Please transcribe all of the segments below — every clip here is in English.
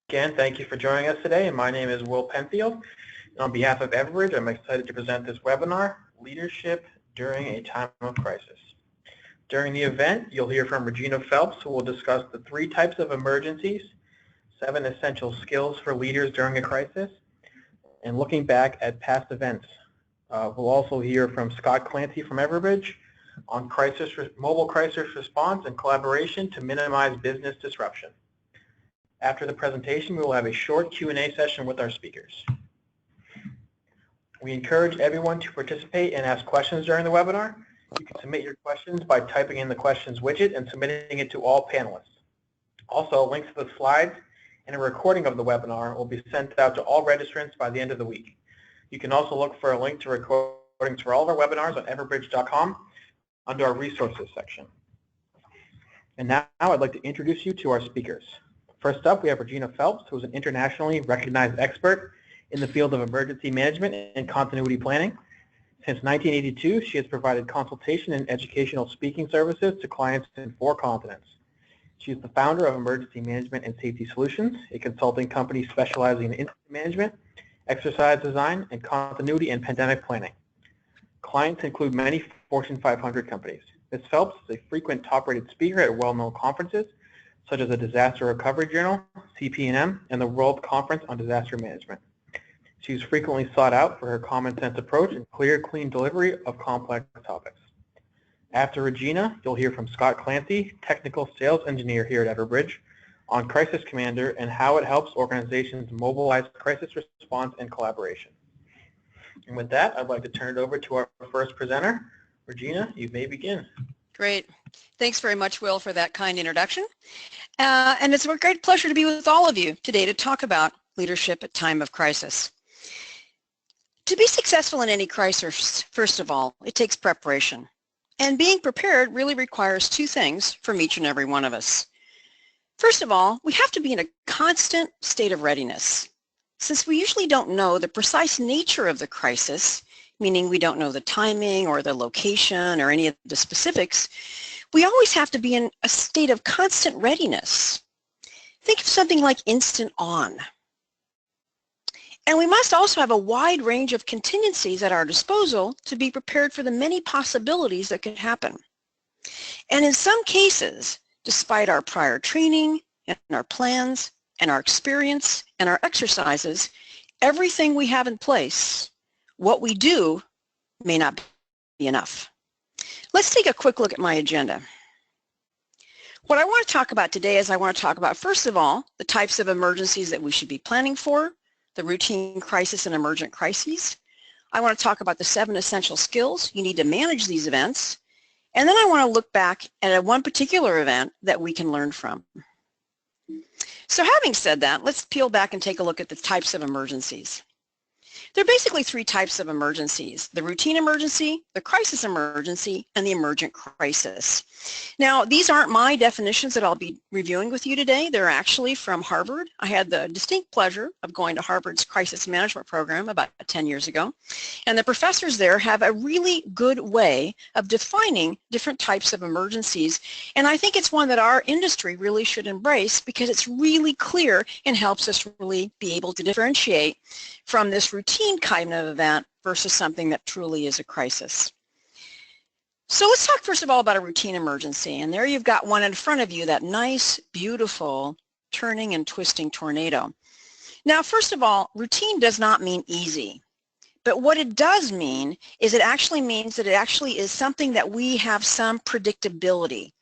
Again, thank you for joining us today. My name is Will Penfield. And on behalf of Everbridge, I'm excited to present this webinar, Leadership During a Time of Crisis. During the event, you'll hear from Regina Phelps, who will discuss the 3 types of emergencies, 7 essential skills for leaders during a crisis, and looking back at past events. We'll also hear from Scott Clancy from Everbridge on mobile crisis response and collaboration to minimize business disruption. After the presentation, we will have a short Q&A session with our speakers. We encourage everyone to participate and ask questions during the webinar. You can submit your questions by typing in the questions widget and submitting it to all panelists. Also, links to the slides and a recording of the webinar will be sent out to all registrants by the end of the week. You can also look for a link to recordings for all of our webinars on everbridge.com under our resources section. And now I'd like to introduce you to our speakers. First up, we have Regina Phelps, who is an internationally recognized expert in the field of emergency management and continuity planning. Since 1982, she has provided consultation and educational speaking services to clients in 4 continents. She is the founder of Emergency Management and Safety Solutions, a consulting company specializing in incident management, exercise design, and continuity and pandemic planning. Clients include many Fortune 500 companies. Ms. Phelps is a frequent top-rated speaker at well-known conferences, such as the Disaster Recovery Journal, CP&M, and the World Conference on Disaster Management. She is frequently sought out for her common sense approach and clear, clean delivery of complex topics. After Regina, you'll hear from Scott Clancy, Technical Sales Engineer here at Everbridge, on Crisis Commander and how it helps organizations mobilize crisis response and collaboration. And with that, I'd like to turn it over to our first presenter. Regina, you may begin. Great. Thanks very much, Will, for that kind introduction. And it's a great pleasure to be with all of you today to talk about leadership at time of crisis. To be successful in any crisis, first of all, it takes preparation. And being prepared really requires 2 things from each and every one of us. First of all, we have to be in a constant state of readiness. Since we usually don't know the precise nature of the crisis, meaning we don't know the timing or the location or any of the specifics, we always have to be in a state of constant readiness. Think of something like instant on. And we must also have a wide range of contingencies at our disposal to be prepared for the many possibilities that could happen. And in some cases, despite our prior training and our plans and our experience and our exercises, everything we have in place, what we do may not be enough. Let's take a quick look at my agenda. What I want to talk about today is I want to talk about, first of all, the types of emergencies that we should be planning for, the routine crisis and emergent crises. I want to talk about the 7 essential skills you need to manage these events. And then I want to look back at one particular event that we can learn from. So having said that, let's peel back and take a look at the types of emergencies. There are basically 3 types of emergencies: the routine emergency, the crisis emergency, and the emergent crisis. Now, these aren't my definitions that I'll be reviewing with you today. They're actually from Harvard. I had the distinct pleasure of going to Harvard's crisis management program about 10 years ago. And the professors there have a really good way of defining different types of emergencies. And I think it's one that our industry really should embrace because it's really clear and helps us really be able to differentiate from this routine kind of event versus something that truly is a crisis. So let's talk first of all about a routine emergency. And there you've got one in front of you, that nice, beautiful turning and twisting tornado. Now, first of all, routine does not mean easy. But what it does mean is it actually means that it actually is something that we have some predictability.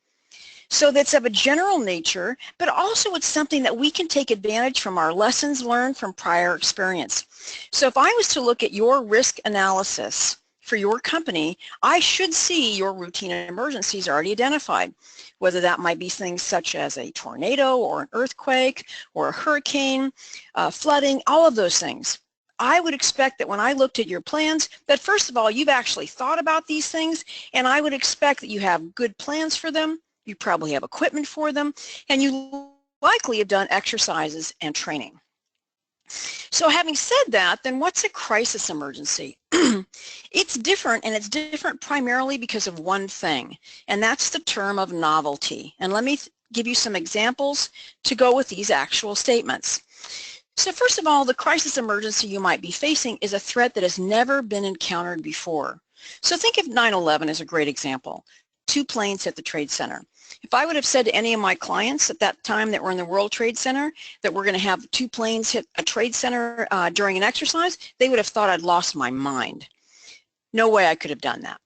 So that's of a general nature, but also it's something that we can take advantage from our lessons learned from prior experience. So if I was to look at your risk analysis for your company, I should see your routine emergencies already identified, whether that might be things such as a tornado or an earthquake or a hurricane, flooding, all of those things. I would expect that when I looked at your plans, that first of all, you've actually thought about these things, and I would expect that you have good plans for them. You probably have equipment for them, and you likely have done exercises and training. So having said that, then what's a crisis emergency? It's different, and it's different primarily because of one thing, and that's the term of novelty. And let me give you some examples to go with these actual statements. So first of all, the crisis emergency you might be facing is a threat that has never been encountered before. So think of 9/11 as a great example. 2 planes hit the Trade Center. If I would have said to any of my clients at that time that were in the World Trade Center that we're going to have 2 planes hit a trade center during an exercise, they would have thought I'd lost my mind. No way I could have done that.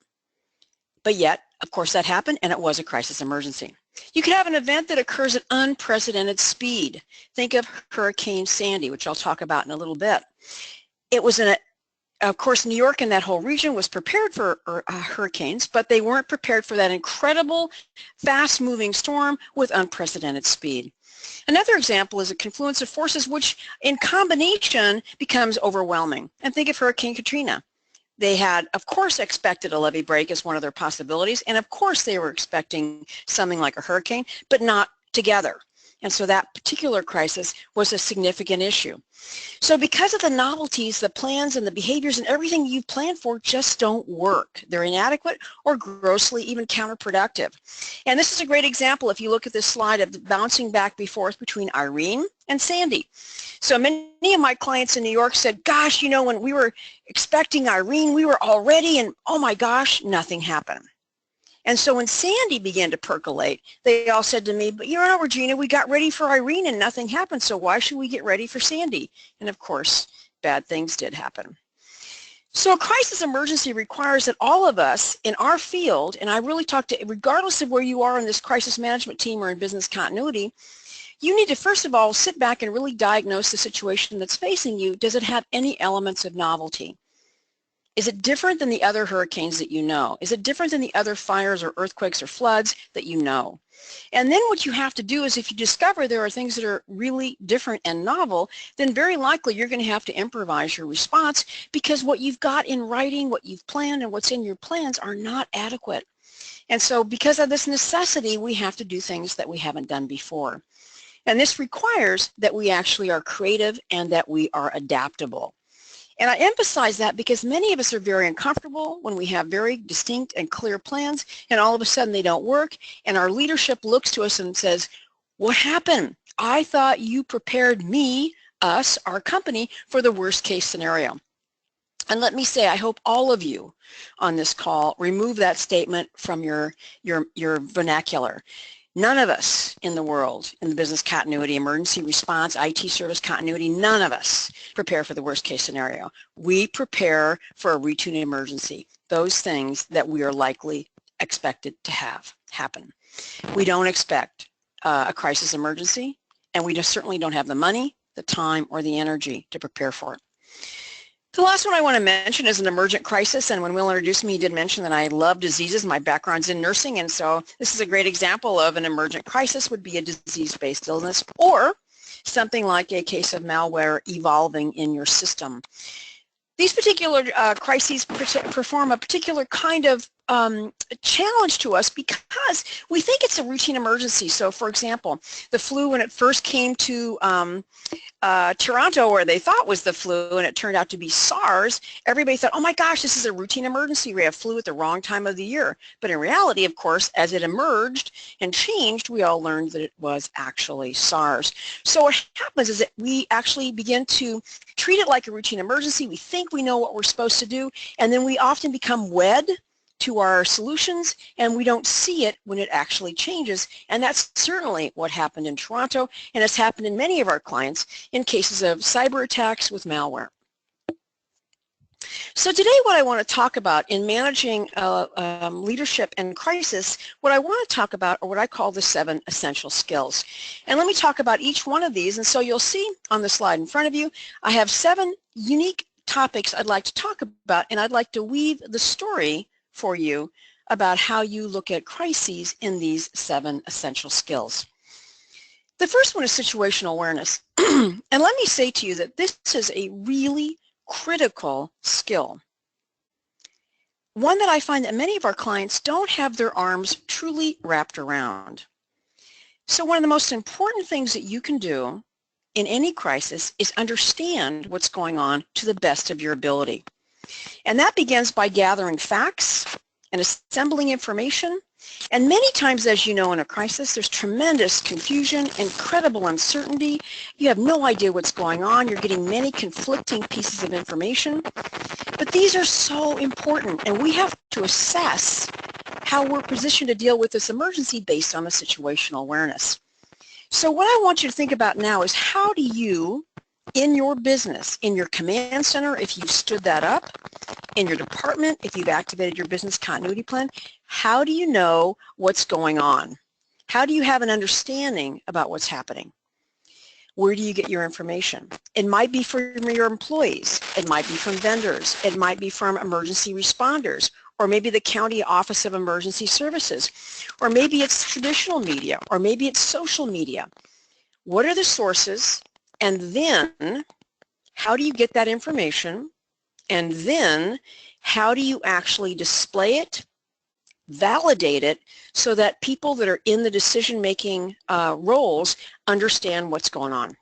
But yet, of course, that happened, and it was a crisis emergency. You could have an event that occurs at unprecedented speed. Think of Hurricane Sandy, which I'll talk about in a little bit. It was of course, New York and that whole region was prepared for hurricanes, but they weren't prepared for that incredible, fast-moving storm with unprecedented speed. Another example is a confluence of forces which, in combination, becomes overwhelming. And think of Hurricane Katrina. They had, of course, expected a levee break as one of their possibilities, and of course they were expecting something like a hurricane, but not together. And so that particular crisis was a significant issue. So because of the novelties, the plans and the behaviors and everything you've planned for just don't work. They're inadequate or grossly even counterproductive. And this is a great example if you look at this slide of the bouncing back and forth between Irene and Sandy. So many of my clients in New York said, gosh, you know, when we were expecting Irene, we were all ready, and oh my gosh, nothing happened. And so when Sandy began to percolate, they all said to me, but you know, Regina, we got ready for Irene and nothing happened, so why should we get ready for Sandy? And of course, bad things did happen. So a crisis emergency requires that all of us in our field, and I really talk to, regardless of where you are in this crisis management team or in business continuity, you need to first of all sit back and really diagnose the situation that's facing you. Does it have any elements of novelty? Is it different than the other hurricanes that you know? Is it different than the other fires or earthquakes or floods that you know? And then what you have to do is if you discover there are things that are really different and novel, then very likely you're going to have to improvise your response because what you've got in writing, what you've planned, and what's in your plans are not adequate. And so because of this necessity, we have to do things that we haven't done before. And this requires that we actually are creative and that we are adaptable. And I emphasize that because many of us are very uncomfortable when we have very distinct and clear plans and all of a sudden they don't work and our leadership looks to us and says, what happened? I thought you prepared me, us, our company for the worst case scenario. And let me say, I hope all of you on this call remove that statement from your vernacular. None of us in the world, in the business continuity, emergency response, IT service continuity, none of us prepare for the worst case scenario. We prepare for a routine emergency, those things that we are likely expected to have happen. We don't expect a crisis emergency, and we just certainly don't have the money, the time, or the energy to prepare for it. The last one I want to mention is an emergent crisis, and when Will introduced me, he did mention that I love diseases. My background's in nursing, and so this is a great example of an emergent crisis would be a disease-based illness or something like a case of malware evolving in your system. These particular crises perform a particular kind of challenge to us because we think it's a routine emergency. So, for example, the flu, when it first came to Toronto, where they thought was the flu, and it turned out to be SARS, everybody thought, oh my gosh, this is a routine emergency. We have flu at the wrong time of the year. But in reality, of course, as it emerged and changed, we all learned that it was actually SARS. So what happens is that we actually begin to treat it like a routine emergency. We think we know what we're supposed to do, and then we often become wed to our solutions, and we don't see it when it actually changes. And that's certainly what happened in Toronto, and it's happened in many of our clients in cases of cyber attacks with malware. So today what I want to talk about in managing leadership and crisis, what I want to talk about are what I call the 7 essential skills. And let me talk about each one of these. And so you'll see on the slide in front of you, I have 7 unique topics I'd like to talk about, and I'd like to weave the story for you about how you look at crises in these 7 essential skills. The first one is situational awareness. And let me say to you that this is a really critical skill. One that I find that many of our clients don't have their arms truly wrapped around. So one of the most important things that you can do in any crisis is understand what's going on to the best of your ability. And that begins by gathering facts and assembling information And many times, as you know, in a crisis, there's tremendous confusion, incredible uncertainty. You have no idea what's going on. You're getting many conflicting pieces of information. But these are so important, and we have to assess how we're positioned to deal with this emergency based on the situational awareness. So what I want you to think about now is, how do you, in your business, in your command center, if you've stood that up, in your department, if you've activated your business continuity plan, how do you know what's going on? How do you have an understanding about what's happening? Where do you get your information? It might be from your employees. It might be from vendors. It might be from emergency responders, or maybe the County Office of Emergency Services, or maybe it's traditional media, or maybe it's social media. What are the sources? And then how do you get that information? And then how do you actually display it, validate it, so that people that are in the decision-making roles understand what's going on?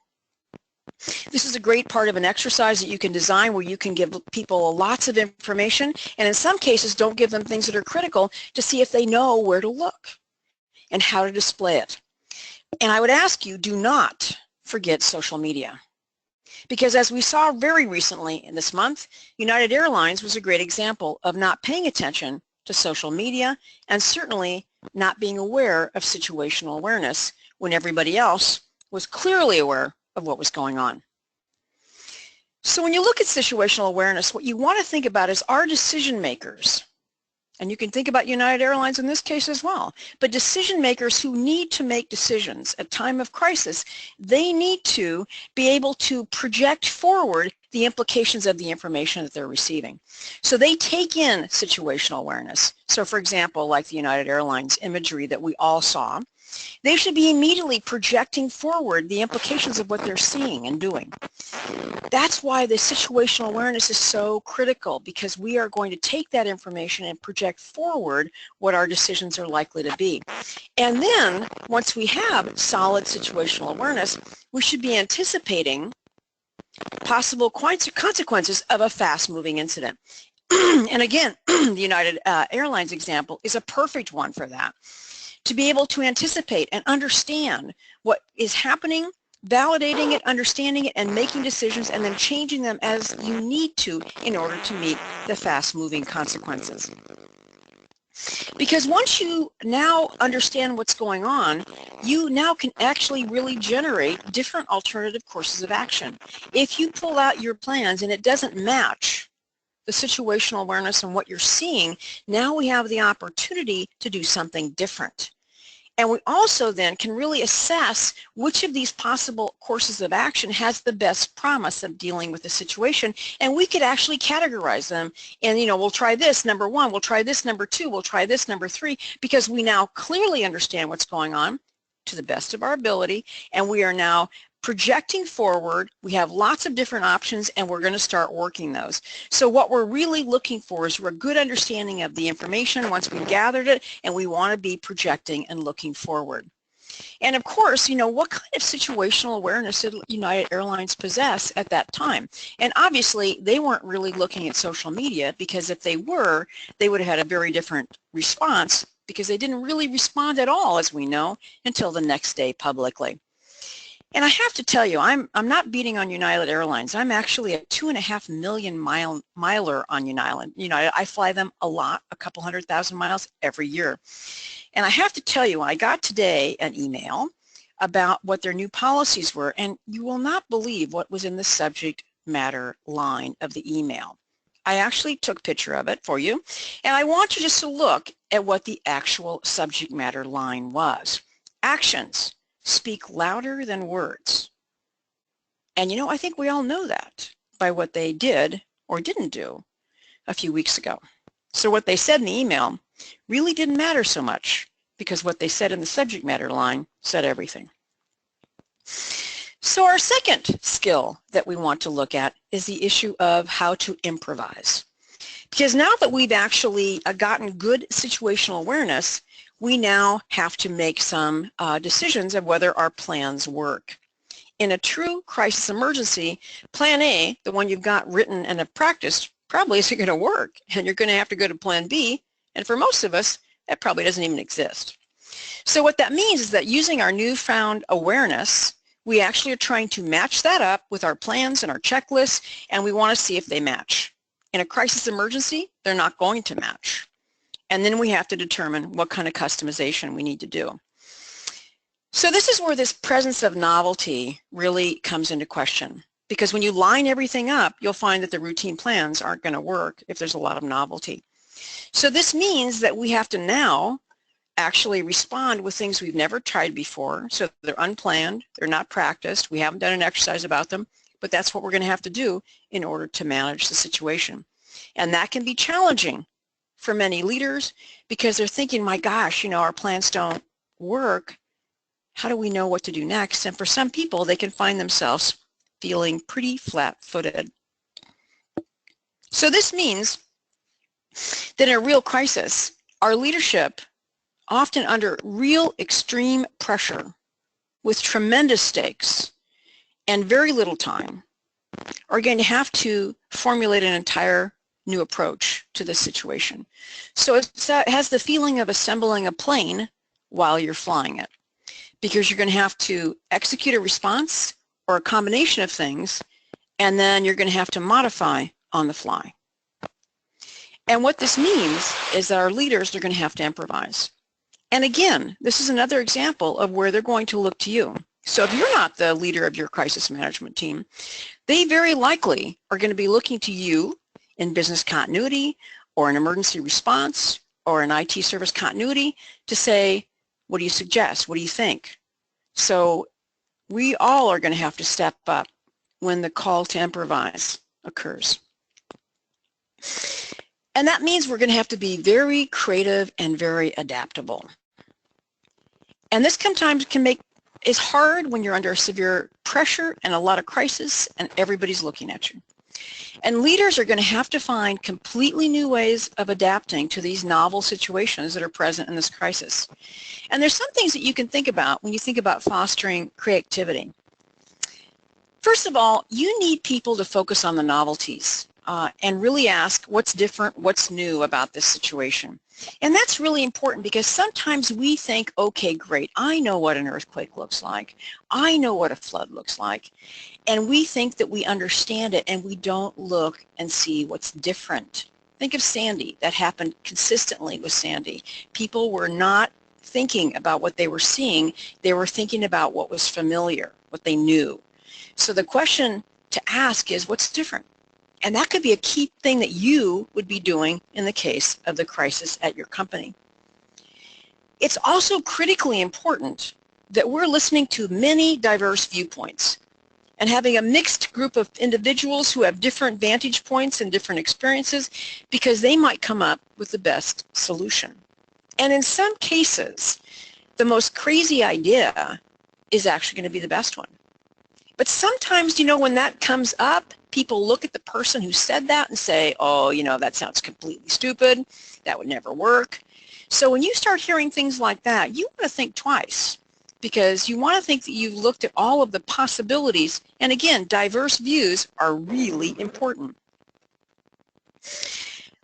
This is a great part of an exercise that you can design, where you can give people lots of information, and in some cases don't give them things that are critical, to see if they know where to look and how to display it. And I would ask you, do not forget social media. Because as we saw very recently in this month, United Airlines was a great example of not paying attention to social media, and certainly not being aware of situational awareness when everybody else was clearly aware of what was going on. So when you look at situational awareness, what you want to think about is, our decision makers, and you can think about United Airlines in this case as well, but decision makers who need to make decisions at time of crisis, they need to be able to project forward the implications of the information that they're receiving. So they take in situational awareness. So for example, like the United Airlines imagery that we all saw, they should be immediately projecting forward the implications of what they're seeing and doing. That's why the situational awareness is so critical, because we are going to take that information and project forward what our decisions are likely to be. And then once we have solid situational awareness, we should be anticipating possible consequences of a fast-moving incident. And again, the United Airlines example is a perfect one for that. To be able to anticipate and understand what is happening, validating it, understanding it, and making decisions, and then changing them as you need to in order to meet the fast-moving consequences. Because once you now understand what's going on, you now can actually really generate different alternative courses of action. If you pull out your plans and it doesn't match the situational awareness and what you're seeing, now we have the opportunity to do something different. And we also then can really assess which of these possible courses of action has the best promise of dealing with the situation, and we could actually categorize them. And we'll try this number 1, we'll try this number 2, we'll try this number 3, because we now clearly understand what's going on to the best of our ability, and we are now projecting forward. We have lots of different options, and we're going to start working those. So what we're really looking for is a good understanding of the information once we've gathered it, and we want to be projecting and looking forward. And of course, what kind of situational awareness did United Airlines possess at that time? And obviously, they weren't really looking at social media, because if they were, they would have had a very different response, because they didn't really respond at all, as we know, until the next day publicly. And I have to tell you, I'm not beating on United Airlines. I'm actually a 2.5 million miler on United. I fly them a lot, a couple 100,000 miles every year. And I have to tell you, I got today an email about what their new policies were, and you will not believe what was in the subject matter line of the email. I actually took a picture of it for you, and I want you just to look at what the actual subject matter line was. Actions speak louder than words. And I think we all know that by what they did or didn't do a few weeks ago. So what they said in the email really didn't matter so much, because what they said in the subject matter line said everything. So our second skill that we want to look at is the issue of how to improvise. Because now that we've actually gotten good situational awareness, we now have to make some decisions of whether our plans work. In a true crisis emergency, plan A, the one you've got written and have practiced, probably isn't going to work, and you're going to have to go to plan B, and for most of us, That probably doesn't even exist. So what that means is that using our newfound awareness, we actually are trying to match that up with our plans and our checklists, and we want to see if they match. In a crisis emergency, they're not going to match. And then we have to determine what kind of customization we need to do. So this is where this presence of novelty really comes into question. Because when you line everything up, you'll find that the routine plans aren't going to work if there's a lot of novelty. So this means that we have to now actually respond with things we've never tried before. So they're unplanned, they're not practiced, we haven't done an exercise about them, but that's what we're going to have to do in order to manage the situation. And that can be challenging for many leaders because they're thinking, my gosh, you know, our plans don't work. How do we know what to do next? And for some people, they can find themselves feeling pretty flat-footed. So this means that in a real crisis, our leadership, often under real extreme pressure with tremendous stakes and very little time, are going to have to formulate an entire new approach to this situation. So it has the feeling of assembling a plane while you're flying it, because you're going to have to execute a response or a combination of things, and then you're going to have to modify on the fly. And what this means is that our leaders are going to have to improvise. And again, this is another example of where they're going to look to you. So if you're not the leader of your crisis management team, they very likely are going to be looking to you in business continuity or an emergency response or an IT service continuity to say, what do you suggest? What do you think? So we all are going to have to step up when the call to improvise occurs. And that means we're going to have to be very creative and very adaptable. And this sometimes is hard when you're under severe pressure and a lot of crisis and everybody's looking at you. And leaders are going to have to find completely new ways of adapting to these novel situations that are present in this crisis. And there's some things that you can think about when you think about fostering creativity. First of all, you need people to focus on the novelties and really ask what's different, what's new about this situation. And that's really important because sometimes we think, okay, great, I know what an earthquake looks like. I know what a flood looks like. And we think that we understand it and we don't look and see what's different. Think of Sandy. That happened consistently with Sandy. People were not thinking about what they were seeing. They were thinking about what was familiar, what they knew. So the question to ask is, what's different? And that could be a key thing that you would be doing in the case of the crisis at your company. It's also critically important that we're listening to many diverse viewpoints and having a mixed group of individuals who have different vantage points and different experiences, because they might come up with the best solution. And in some cases, the most crazy idea is actually going to be the best one. But sometimes, you know, when that comes up, people look at the person who said that and say, oh, you know, that sounds completely stupid. That would never work. So when you start hearing things like that, you want to think twice, because you want to think that you've looked at all of the possibilities. And again, diverse views are really important.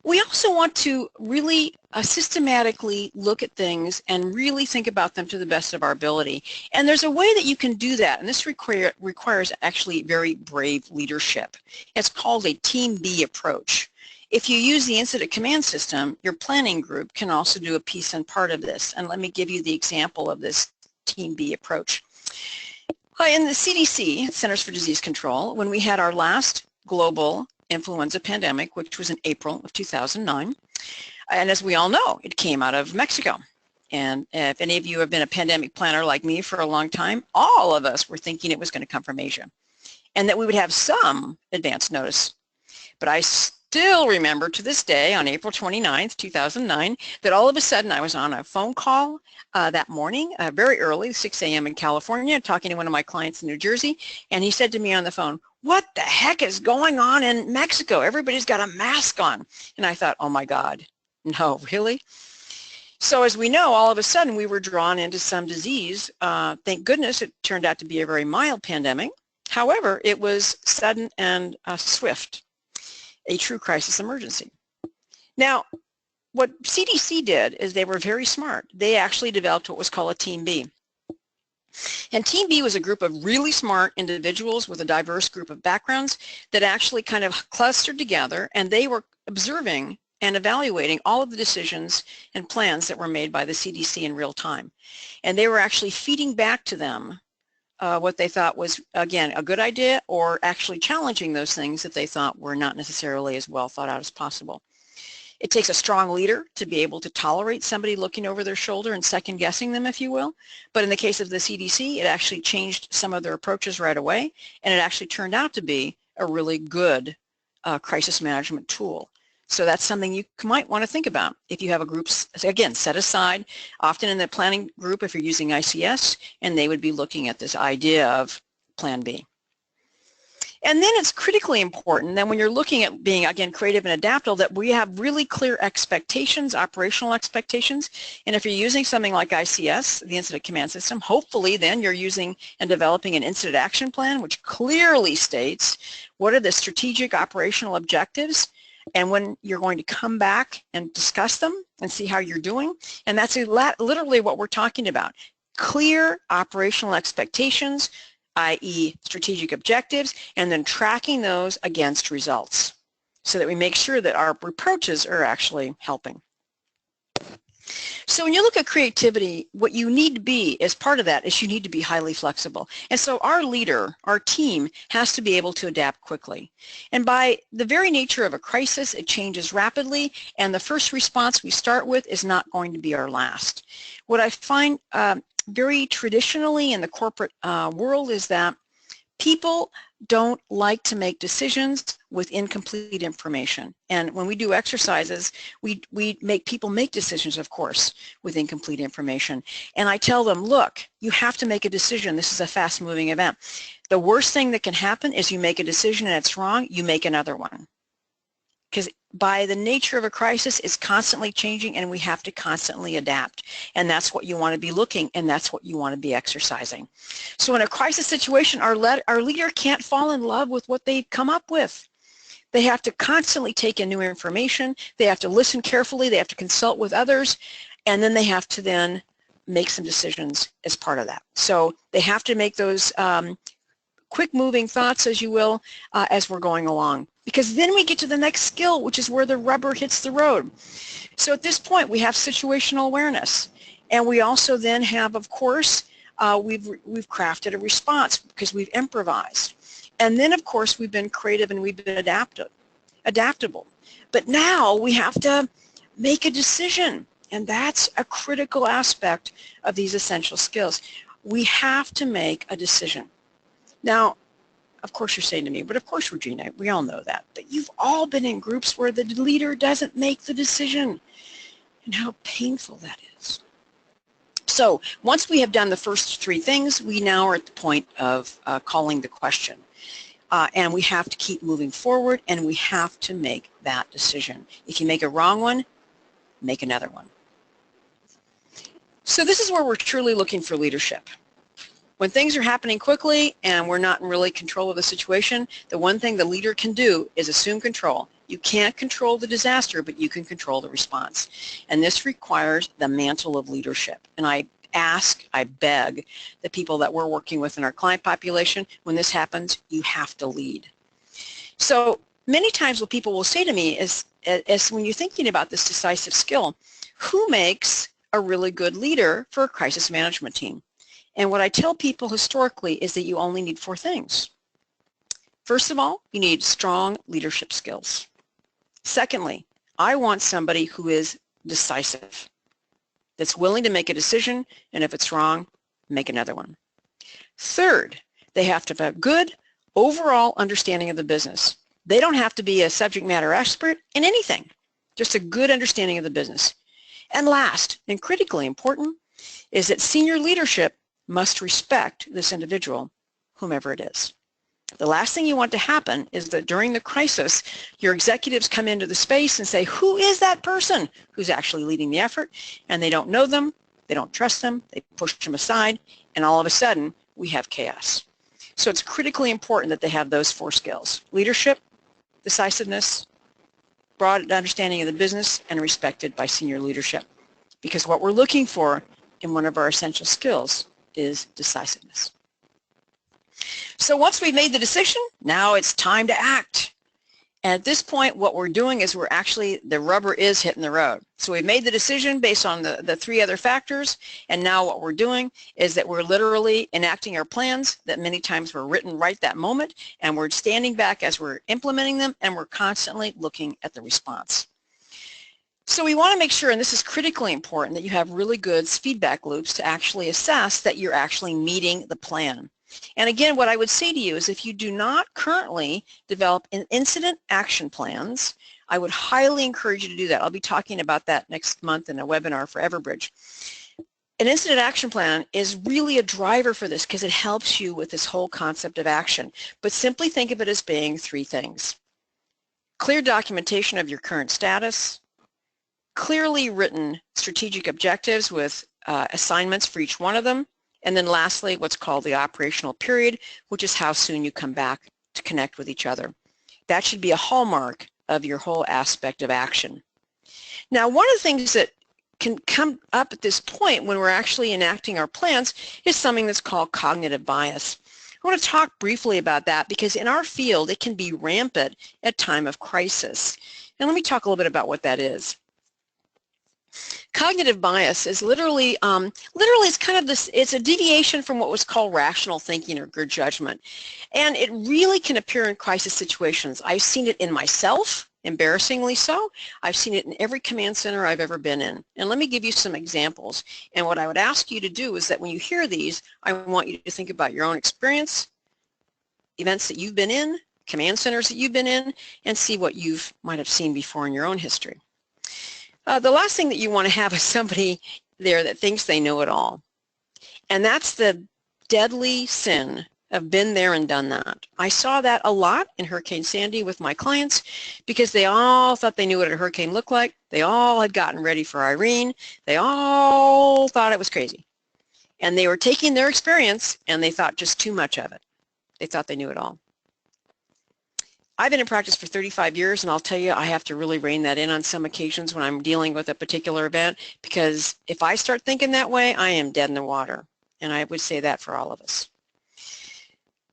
We also want to really systematically look at things and really think about them to the best of our ability. And there's a way that you can do that, and this requires actually very brave leadership. It's called a Team B approach. If you use the incident command system, your planning group can also do a piece and part of this. And let me give you the example of this Team B approach. In the CDC, Centers for Disease Control, when we had our last global influenza pandemic, which was in April of 2009. And as we all know, it came out of Mexico. And if any of you have been a pandemic planner like me for a long time, all of us were thinking it was going to come from Asia and that we would have some advance notice. But I still remember to this day, on April 29th, 2009, that all of a sudden I was on a phone call that morning, very early, 6 a.m. in California, talking to one of my clients in New Jersey, and he said to me on the phone, what the heck is going on in Mexico? Everybody's got a mask on. And I thought, oh my God, no, really? So as we know, all of a sudden we were drawn into some disease. Thank goodness it turned out to be a very mild pandemic. However, it was sudden and swift, a true crisis emergency. Now, what CDC did is they were very smart. They actually developed what was called a Team B. And Team B was a group of really smart individuals with a diverse group of backgrounds that actually kind of clustered together, and they were observing and evaluating all of the decisions and plans that were made by the CDC in real time. And they were actually feeding back to them what they thought was, again, a good idea, or actually challenging those things that they thought were not necessarily as well thought out as possible. It takes a strong leader to be able to tolerate somebody looking over their shoulder and second guessing them, if you will. But in the case of the CDC, it actually changed some of their approaches right away, and it actually turned out to be a really good crisis management tool. So that's something you might want to think about if you have a group, again, set aside, often in the planning group if you're using ICS, and they would be looking at this idea of Plan B. And then it's critically important that when you're looking at being, again, creative and adaptable, that we have really clear expectations, operational expectations. And if you're using something like ICS, the Incident Command System, hopefully then you're using and developing an incident action plan, which clearly states what are the strategic operational objectives and when you're going to come back and discuss them and see how you're doing. And that's literally what we're talking about. Clear operational expectations, i.e. strategic objectives, and then tracking those against results so that we make sure that our approaches are actually helping. So when you look at creativity, what you need to be as part of that is you need to be highly flexible. And so our leader, our team, has to be able to adapt quickly. And by the very nature of a crisis, it changes rapidly, and the first response we start with is not going to be our last. What I find very traditionally in the corporate world is that people don't like to make decisions with incomplete information. And when we do exercises, we make people make decisions, of course, with incomplete information. And I tell them, look, you have to make a decision. This is a fast-moving event. The worst thing that can happen is you make a decision and it's wrong, you make another one. Because by the nature of a crisis, it's constantly changing and we have to constantly adapt. And that's what you want to be looking, and that's what you want to be exercising. So in a crisis situation, our leader can't fall in love with what they've come up with. They have to constantly take in new information. They have to listen carefully. They have to consult with others. And then they have to then make some decisions as part of that. So they have to make those quick-moving thoughts, as you will, as we're going along. Because then we get to the next skill, which is where the rubber hits the road. So at this point, we have situational awareness. And we also then have, of course, we've crafted a response because we've improvised. And then, of course, we've been creative and we've been adaptable. But now we have to make a decision. And that's a critical aspect of these essential skills. We have to make a decision. Now, of course you're saying to me, but of course, Regina, we all know that. But you've all been in groups where the leader doesn't make the decision, and how painful that is. So once we have done the first three things, we now are at the point of calling the question. And we have to keep moving forward, and we have to make that decision. If you make a wrong one, make another one. So this is where we're truly looking for leadership. When things are happening quickly and we're not in really control of the situation, the one thing the leader can do is assume control. You can't control the disaster, but you can control the response. And this requires the mantle of leadership. And I beg the people that we're working with in our client population, when this happens, you have to lead. So many times what people will say to me is when you're thinking about this decisive skill, who makes a really good leader for a crisis management team? And what I tell people historically is that you only need 4 things. First of all, you need strong leadership skills. Secondly, I want somebody who is decisive, that's willing to make a decision, and if it's wrong, make another one. Third, they have to have a good overall understanding of the business. They don't have to be a subject matter expert in anything, just a good understanding of the business. And last, and critically important, is that senior leadership must respect this individual, whomever it is. The last thing you want to happen is that during the crisis, your executives come into the space and say, who is that person who's actually leading the effort? And they don't know them, they don't trust them, they push them aside, and all of a sudden, we have chaos. So it's critically important that they have those 4 skills: leadership, decisiveness, broad understanding of the business, and respected by senior leadership. Because what we're looking for in one of our essential skills is decisiveness. So once we've made the decision, now it's time to act. And at this point, what we're doing is the rubber is hitting the road. So we've made the decision based on the three other factors, and now what we're doing is that we're literally enacting our plans that many times were written right that moment, and we're standing back as we're implementing them, and we're constantly looking at the response. So we want to make sure, and this is critically important, that you have really good feedback loops to actually assess that you're actually meeting the plan. And again, what I would say to you is if you do not currently develop an incident action plans, I would highly encourage you to do that. I'll be talking about that next month in a webinar for Everbridge. An incident action plan is really a driver for this because it helps you with this whole concept of action. But simply think of it as being three things. Clear documentation of your current status, clearly written strategic objectives with assignments for each one of them, and then lastly, what's called the operational period, which is how soon you come back to connect with each other. That should be a hallmark of your whole aspect of action. Now, one of the things that can come up at this point when we're actually enacting our plans is something that's called cognitive bias. I want to talk briefly about that because in our field, it can be rampant at time of crisis. And let me talk a little bit about what that is. Cognitive bias is literally it's kind of this, it's a deviation from what was called rational thinking or good judgment. And it really can appear in crisis situations. I've seen it in myself, embarrassingly so. I've seen it in every command center I've ever been in. And let me give you some examples. And what I would ask you to do is that when you hear these, I want you to think about your own experience, events that you've been in, command centers that you've been in, and see what you might have seen before in your own history. The last thing that you want to have is somebody there that thinks they know it all. And that's the deadly sin of been there and done that. I saw that a lot in Hurricane Sandy with my clients because they all thought they knew what a hurricane looked like. They all had gotten ready for Irene. They all thought it was crazy. And they were taking their experience and they thought just too much of it. They thought they knew it all. I've been in practice for 35 years, and I'll tell you, I have to really rein that in on some occasions when I'm dealing with a particular event, because if I start thinking that way, I am dead in the water, and I would say that for all of us.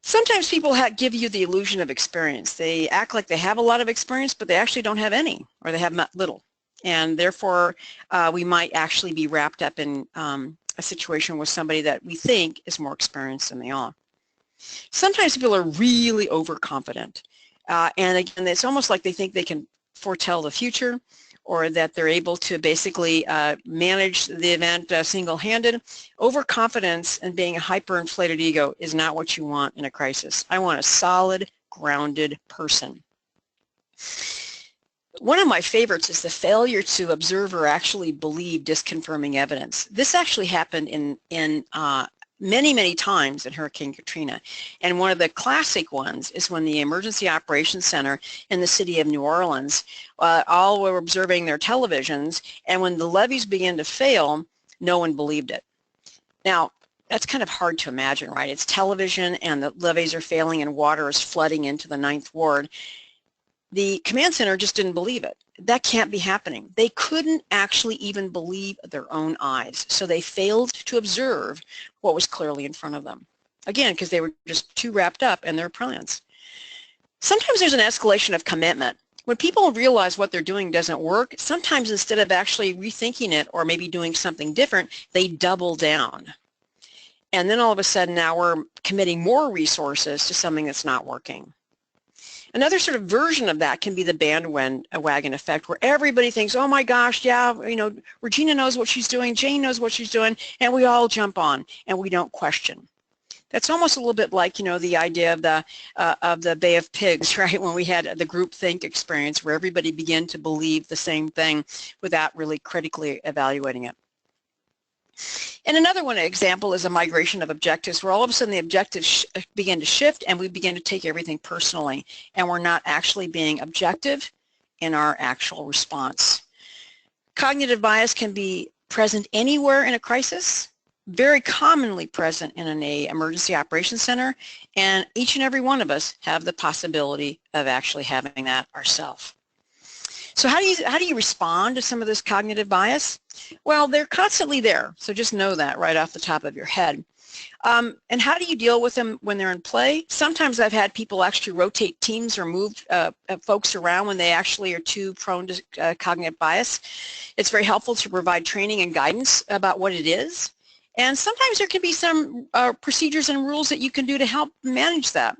Sometimes people give you the illusion of experience. They act like they have a lot of experience, but they actually don't have any, or they have little, and therefore we might actually be wrapped up in a situation with somebody that we think is more experienced than they are. Sometimes people are really overconfident. And again, it's almost like they think they can foretell the future, or that they're able to basically manage the event single-handed. Overconfidence and being a hyper-inflated ego is not what you want in a crisis. I want a solid, grounded person. One of my favorites is the failure to observe or actually believe disconfirming evidence. This actually happened in many, many times in Hurricane Katrina. And one of the classic ones is when the Emergency Operations Center in the city of New Orleans, all were observing their televisions, and when the levees began to fail, no one believed it. Now, that's kind of hard to imagine, right? It's television and the levees are failing and water is flooding into the 9th Ward. The command center just didn't believe it. That can't be happening. They couldn't actually even believe their own eyes. So they failed to observe what was clearly in front of them. Again, because they were just too wrapped up in their plans. Sometimes there's an escalation of commitment. When people realize what they're doing doesn't work, sometimes instead of actually rethinking it or maybe doing something different, they double down. And then all of a sudden now we're committing more resources to something that's not working. Another sort of version of that can be the bandwagon effect, where everybody thinks, oh my gosh, yeah, you know, Regina knows what she's doing, Jane knows what she's doing, and we all jump on and we don't question. That's almost a little bit like, you know, the idea of the Bay of Pigs, right? When we had the groupthink experience where everybody began to believe the same thing without really critically evaluating it. And another one example is a migration of objectives, where all of a sudden the objectives begin to shift and we begin to take everything personally, and we're not actually being objective in our actual response. Cognitive bias can be present anywhere in a crisis, very commonly present in an emergency operations center, and each and every one of us have the possibility of actually having that ourselves. So how do you respond to some of this cognitive bias? Well, they're constantly there, so just know that right off the top of your head. And how do you deal with them when they're in play? Sometimes I've had people actually rotate teams or move folks around when they actually are too prone to cognitive bias. It's very helpful to provide training and guidance about what it is. And sometimes there can be some procedures and rules that you can do to help manage that.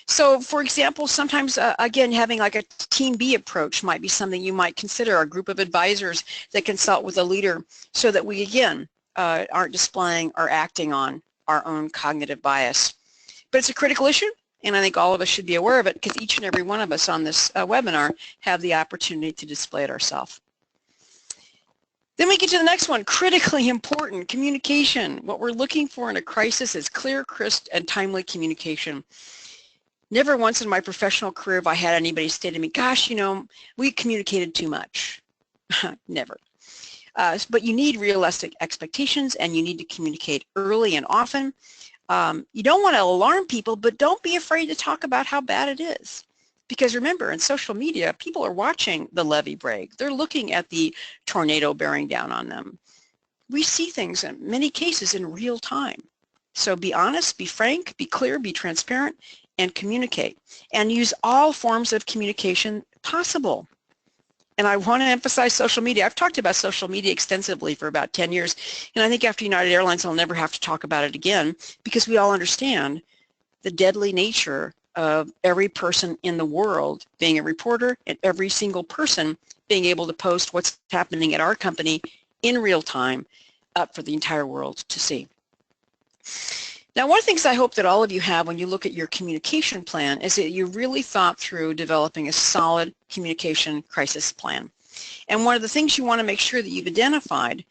So, for example, sometimes, again, having like a Team B approach might be something you might consider, a group of advisors that consult with a leader so that we, again, aren't displaying or acting on our own cognitive bias. But it's a critical issue, and I think all of us should be aware of it because each and every one of us on this webinar have the opportunity to display it ourselves. Then we get to the next one, critically important, communication. What we're looking for in a crisis is clear, crisp, and timely communication. Never once in my professional career have I had anybody say to me, gosh, you know, we communicated too much. Never. But you need realistic expectations and you need to communicate early and often. You don't want to alarm people, but don't be afraid to talk about how bad it is. Because remember, in social media, people are watching the levee break. They're looking at the tornado bearing down on them. We see things in many cases in real time. So be honest, be frank, be clear, be transparent, and communicate. And use all forms of communication possible. And I want to emphasize social media. I've talked about social media extensively for about 10 years, and I think after United Airlines, I'll never have to talk about it again because we all understand the deadly nature of every person in the world being a reporter and every single person being able to post what's happening at our company in real time up for the entire world to see. Now, one of the things I hope that all of you have when you look at your communication plan is that you really thought through developing a solid communication crisis plan. And one of the things you want to make sure that you've identified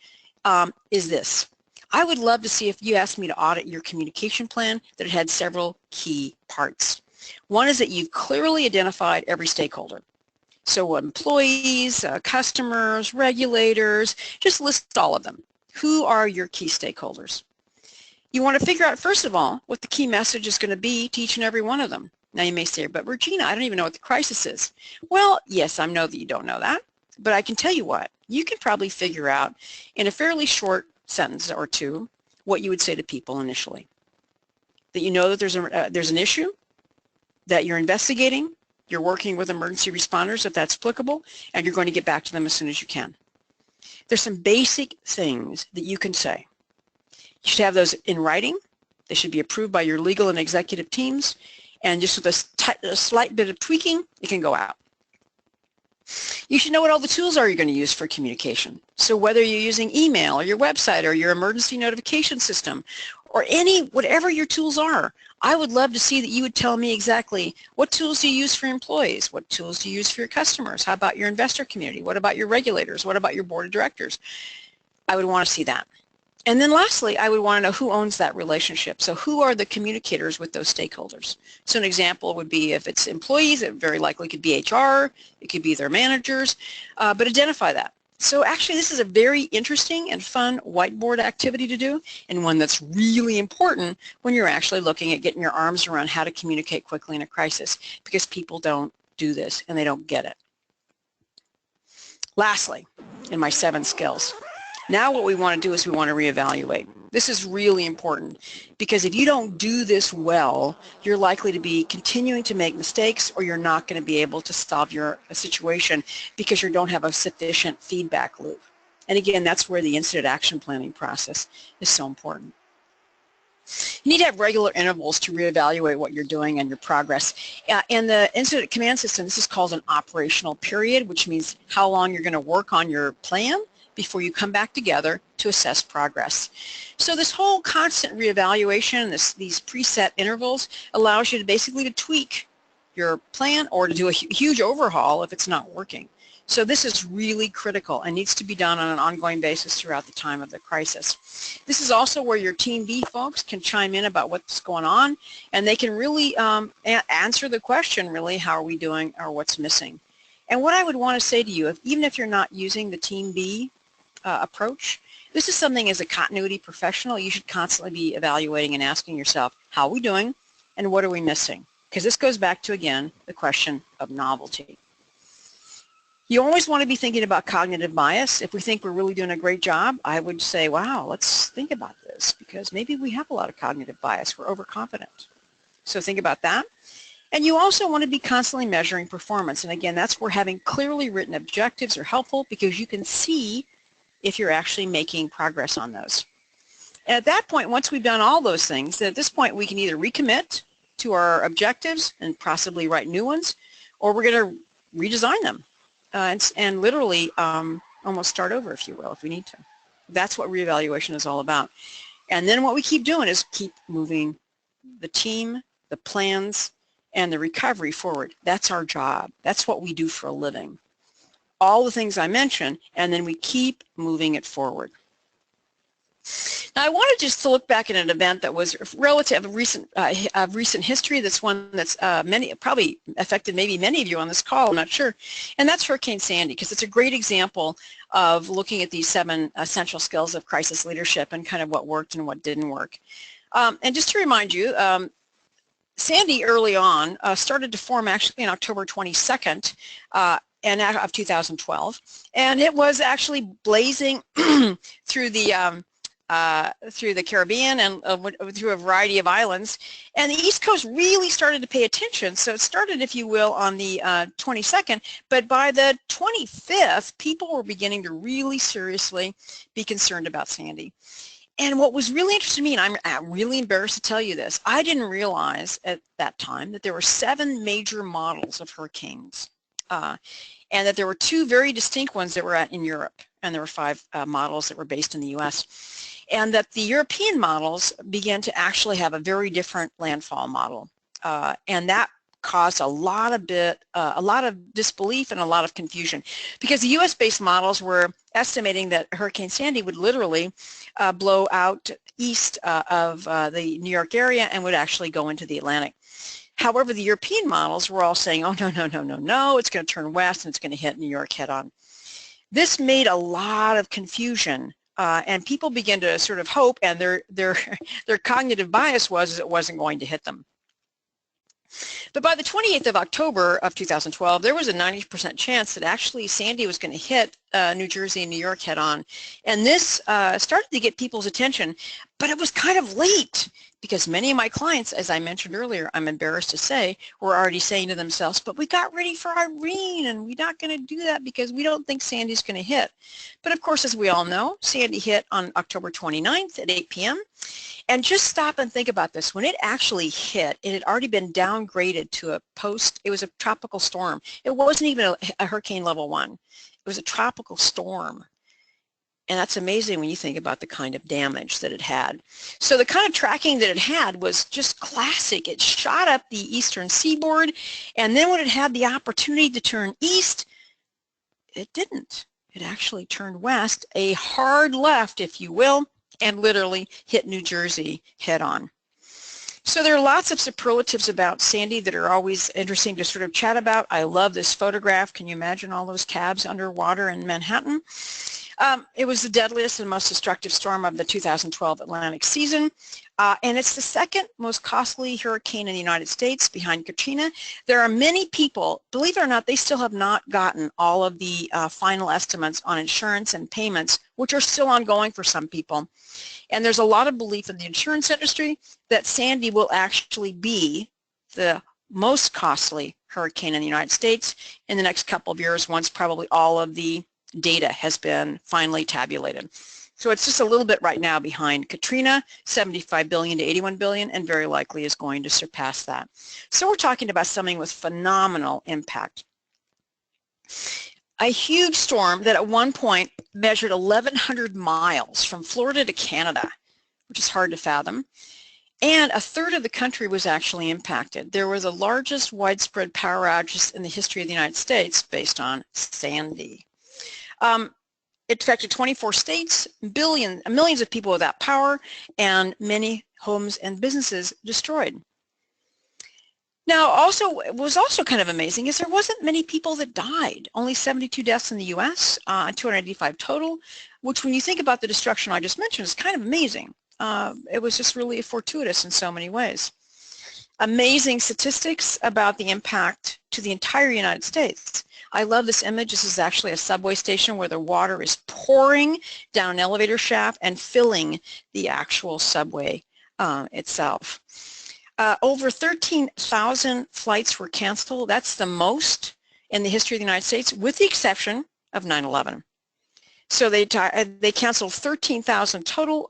is this. I would love to see if you asked me to audit your communication plan that it had several key parts. One is that you've clearly identified every stakeholder. So employees, customers, regulators, just list all of them. Who are your key stakeholders? You want to figure out, first of all, what the key message is going to be to each and every one of them. Now you may say, but Regina, I don't even know what the crisis is. Well, yes, I know that you don't know that, but I can tell you what, you can probably figure out in a fairly short sentence or two what you would say to people initially. That you know that there's an issue, that you're investigating, you're working with emergency responders if that's applicable, and you're going to get back to them as soon as you can. There's some basic things that you can say. You should have those in writing. They should be approved by your legal and executive teams. And just with a slight bit of tweaking, it can go out. You should know what all the tools are you're going to use for communication. So whether you're using email or your website or your emergency notification system or whatever your tools are, I would love to see that you would tell me exactly what tools do you use for employees, what tools do you use for your customers, how about your investor community, what about your regulators, what about your board of directors. I would want to see that. And then lastly, I would want to know who owns that relationship. So who are the communicators with those stakeholders? So an example would be if it's employees, it very likely could be HR, it could be their managers, but identify that. So actually this is a very interesting and fun whiteboard activity to do and one that's really important when you're actually looking at getting your arms around how to communicate quickly in a crisis because people don't do this and they don't get it. Lastly, in my 7 skills. Now what we want to do is we want to reevaluate. This is really important because if you don't do this well, you're likely to be continuing to make mistakes or you're not going to be able to solve your situation because you don't have a sufficient feedback loop. And again, that's where the incident action planning process is so important. You need to have regular intervals to reevaluate what you're doing and your progress. In the incident command system, this is called an operational period, which means how long you're going to work on your plan before you come back together to assess progress. So this whole constant reevaluation, these preset intervals allows you to basically to tweak your plan or to do a huge overhaul if it's not working. So this is really critical and needs to be done on an ongoing basis throughout the time of the crisis. This is also where your Team B folks can chime in about what's going on and they can really answer the question really, how are we doing or what's missing. And what I would want to say to you, even if you're not using the Team B approach, this is something as a continuity professional you should constantly be evaluating and asking yourself, how are we doing and what are we missing? Because this goes back to, again, the question of novelty. You always want to be thinking about cognitive bias. If we think we're really doing a great job, I would say, wow, let's think about this, because maybe we have a lot of cognitive bias. We're overconfident. So think about that. And you also want to be constantly measuring performance. And again, that's where having clearly written objectives are helpful, because you can see if you're actually making progress on those. And at that point, once we've done all those things, then at this point we can either recommit to our objectives and possibly write new ones, or we're going to redesign them and literally almost start over, if you will, if we need to. That's what reevaluation is all about. And then what we keep doing is keep moving the team, the plans, and the recovery forward. That's our job. That's what we do for a living. All the things I mentioned, and then we keep moving it forward. Now, I wanted just to look back at an event that was relative of recent history. That's one that's probably affected maybe many of you on this call, I'm not sure, and that's Hurricane Sandy, because it's a great example of looking at these 7 essential skills of crisis leadership and kind of what worked and what didn't work. And just to remind you, Sandy early on started to form actually on October 22nd of 2012, and it was actually blazing through the Caribbean and through a variety of islands, and the East Coast really started to pay attention. So it started, if you will, on the 22nd, but by the 25th, people were beginning to really seriously be concerned about Sandy. And what was really interesting to me, and I'm really embarrassed to tell you this, I didn't realize at that time that there were 7 major models of hurricanes, and that there were 2 very distinct ones that were in Europe, and there were 5 models that were based in the U.S., and that the European models began to actually have a very different landfall model, and that caused a lot of disbelief and a lot of confusion, because the U.S.-based models were estimating that Hurricane Sandy would literally blow out east of the New York area and would actually go into the Atlantic. However, the European models were all saying, oh, no, it's going to turn west and it's going to hit New York head-on. This made a lot of confusion, and people began to sort of hope, and their cognitive bias was it wasn't going to hit them. But by the 28th of October of 2012, there was a 90% chance that actually Sandy was going to hit New Jersey and New York head-on. And this started to get people's attention, but it was kind of late, because many of my clients, as I mentioned earlier, I'm embarrassed to say, were already saying to themselves, but we got ready for Irene, and we're not going to do that because we don't think Sandy's going to hit. But of course, as we all know, Sandy hit on October 29th at 8 p.m. And just stop and think about this. When it actually hit, it had already been downgraded to it was a tropical storm. It wasn't even a hurricane level 1. It was a tropical storm. And that's amazing when you think about the kind of damage that it had. So the kind of tracking that it had was just classic. It shot up the eastern seaboard, and then when it had the opportunity to turn east, it didn't. It actually turned west, a hard left, if you will, and literally hit New Jersey head on. So there are lots of superlatives about Sandy that are always interesting to sort of chat about. I love this photograph. Can you imagine all those cabs underwater in Manhattan? It was the deadliest and most destructive storm of the 2012 Atlantic season, and it's the 2nd most costly hurricane in the United States behind Katrina. There are many people, believe it or not, they still have not gotten all of the final estimates on insurance and payments, which are still ongoing for some people. And there's a lot of belief in the insurance industry that Sandy will actually be the most costly hurricane in the United States in the next couple of years, once probably all of the data has been finally tabulated. So it's just a little bit right now behind Katrina, 75 billion to 81 billion, and very likely is going to surpass that. So we're talking about something with phenomenal impact. A huge storm that at one point measured 1,100 miles from Florida to Canada, which is hard to fathom. And a third of the country was actually impacted. There were the largest widespread power outages in the history of the United States based on Sandy. It affected 24 states, millions of people without power, and many homes and businesses destroyed. Now, what was also kind of amazing is there wasn't many people that died. Only 72 deaths in the U.S., 285 total, which when you think about the destruction I just mentioned is kind of amazing. It was just really fortuitous in so many ways. Amazing statistics about the impact to the entire United States. I love this image. This is actually a subway station where the water is pouring down an elevator shaft and filling the actual subway itself. Over 13,000 flights were canceled. That's the most in the history of the United States, with the exception of 9/11. So they canceled 13,000 total.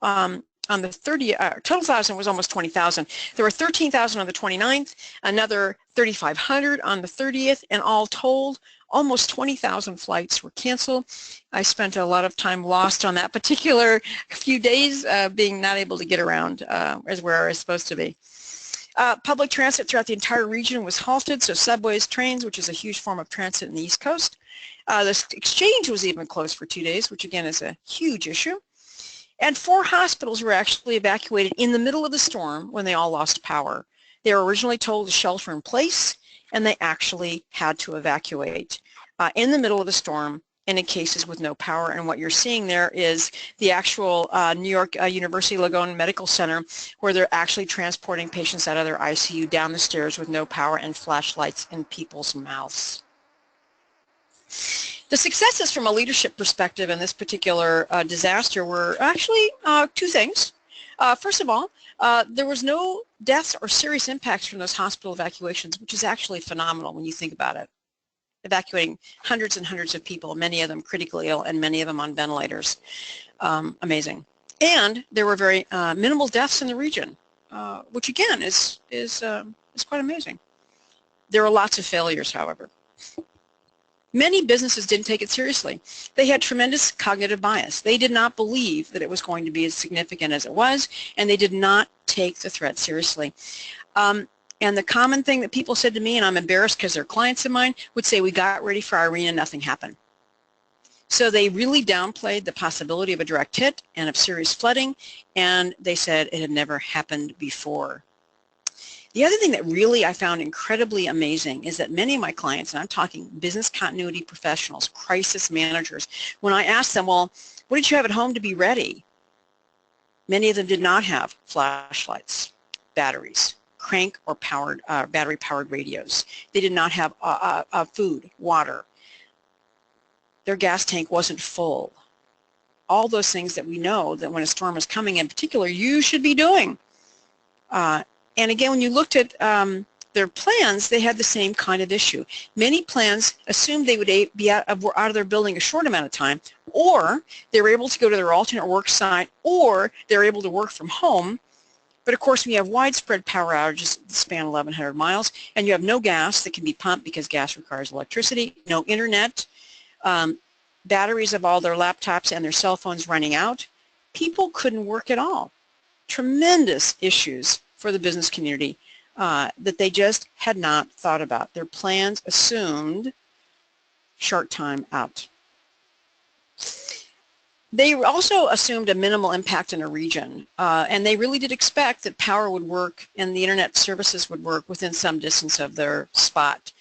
On the 30th, total thousand was almost 20,000. There were 13,000 on the 29th, another 3,500 on the 30th, and all told, almost 20,000 flights were canceled. I spent a lot of time lost on that particular few days, being not able to get around as where I was supposed to be. Public transit throughout the entire region was halted, so subways, trains, which is a huge form of transit in the East Coast. The exchange was even closed for 2 days, which again is a huge issue. And 4 hospitals were actually evacuated in the middle of the storm when they all lost power. They were originally told to shelter in place, and they actually had to evacuate in the middle of the storm and in cases with no power. And what you're seeing there is the actual New York University Langone Medical Center, where they're actually transporting patients out of their ICU down the stairs with no power and flashlights in people's mouths. The successes from a leadership perspective in this particular disaster were actually 2 things. First of all, there was no deaths or serious impacts from those hospital evacuations, which is actually phenomenal when you think about it. Evacuating hundreds and hundreds of people, many of them critically ill and many of them on ventilators. Amazing. And there were very minimal deaths in the region, which again is quite amazing. There were lots of failures, however. Many businesses didn't take it seriously. They had tremendous cognitive bias. They did not believe that it was going to be as significant as it was, and they did not take the threat seriously. And the common thing that people said to me, and I'm embarrassed because they're clients of mine, would say, we got ready for Irene and nothing happened. So they really downplayed the possibility of a direct hit and of serious flooding, and they said it had never happened before. The other thing that really I found incredibly amazing is that many of my clients, and I'm talking business continuity professionals, crisis managers, when I asked them, well, what did you have at home to be ready? Many of them did not have flashlights, batteries, crank or powered, battery-powered radios. They did not have food, water. Their gas tank wasn't full. All those things that we know that when a storm is coming in particular, you should be doing. And again, when you looked at their plans, they had the same kind of issue. Many plans assumed they would be out of their building a short amount of time, or they were able to go to their alternate work site, or they're able to work from home. But of course, when you have widespread power outages that span 1,100 miles, and you have no gas that can be pumped because gas requires electricity, no internet, batteries of all their laptops and their cell phones running out, people couldn't work at all. Tremendous issues for the business community that they just had not thought about. Their plans assumed short time out. They also assumed a minimal impact in a region, and they really did expect that power would work and the internet services would work within some distance of their spot.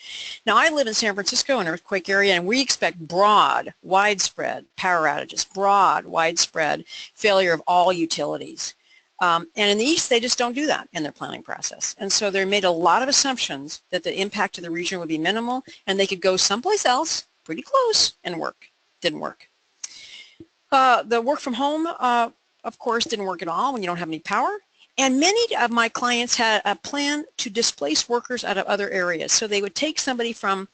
Now, I live in San Francisco, an earthquake area, and we expect broad, widespread power outages, broad, widespread failure of all utilities. And in the East, they just don't do that in their planning process. And so they made a lot of assumptions that the impact to the region would be minimal and they could go someplace else pretty close and work. Didn't work. The work from home, of course, didn't work at all when you don't have any power. And many of my clients had a plan to displace workers out of other areas. So they would take somebody from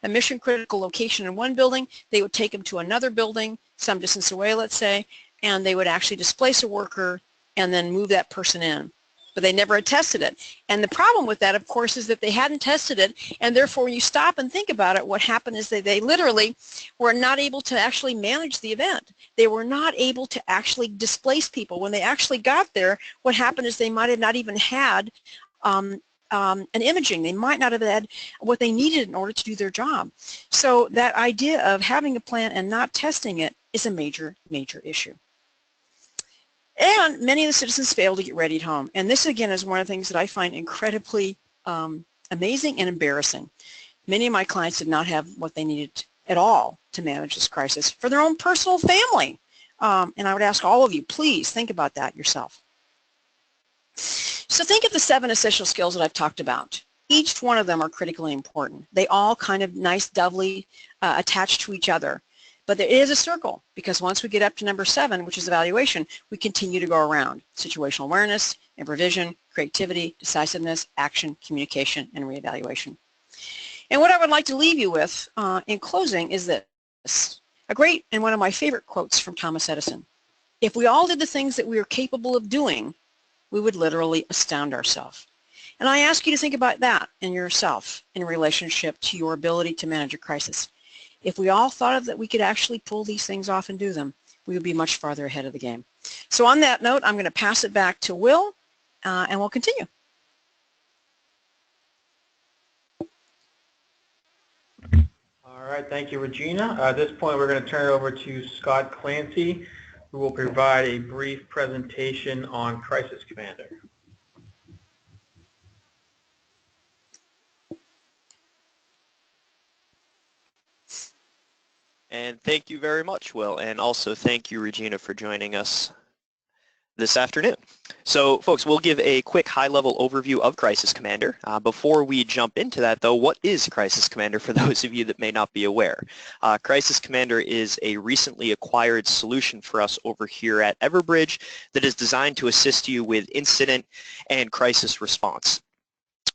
a mission critical location in one building, they would take them to another building, some distance away, let's say, and they would actually displace a worker and then move that person in. But they never had tested it. And the problem with that, of course, is that they hadn't tested it, and therefore when you stop and think about it, what happened is that they literally were not able to actually manage the event. They were not able to actually displace people. When they actually got there, what happened is they might have not even had an imaging. They might not have had what they needed in order to do their job. So that idea of having a plan and not testing it is a major, major issue. And many of the citizens failed to get ready at home. And this, again, is one of the things that I find incredibly amazing and embarrassing. Many of my clients did not have what they needed at all to manage this crisis for their own personal family. And I would ask all of you, please think about that yourself. So think of the 7 essential skills that I've talked about. each one of them are critically important. They all kind of nice, doubly attached to each other. But there is a circle, because once we get up to number 7, which is evaluation, we continue to go around. Situational awareness, improvisation, creativity, decisiveness, action, communication, and reevaluation. And what I would like to leave you with in closing is this. A great and one of my favorite quotes from Thomas Edison. If we all did the things that we are capable of doing, we would literally astound ourselves. And I ask you to think about that in yourself in relationship to your ability to manage a crisis. If we all thought of that we could actually pull these things off and do them, we would be much farther ahead of the game. So on that note, I'm going to pass it back to Will, and we'll continue. All right, thank you, Regina. At this point, we're going to turn it over to Scott Clancy, who will provide a brief presentation on Crisis Commander. And thank you very much, Will, and also thank you, Regina, for joining us this afternoon. So, folks, we'll give a quick high-level overview of Crisis Commander. Before we jump into that, though, what is Crisis Commander for those of you that may not be aware? Crisis Commander is a recently acquired solution for us over here at Everbridge that is designed to assist you with incident and crisis response.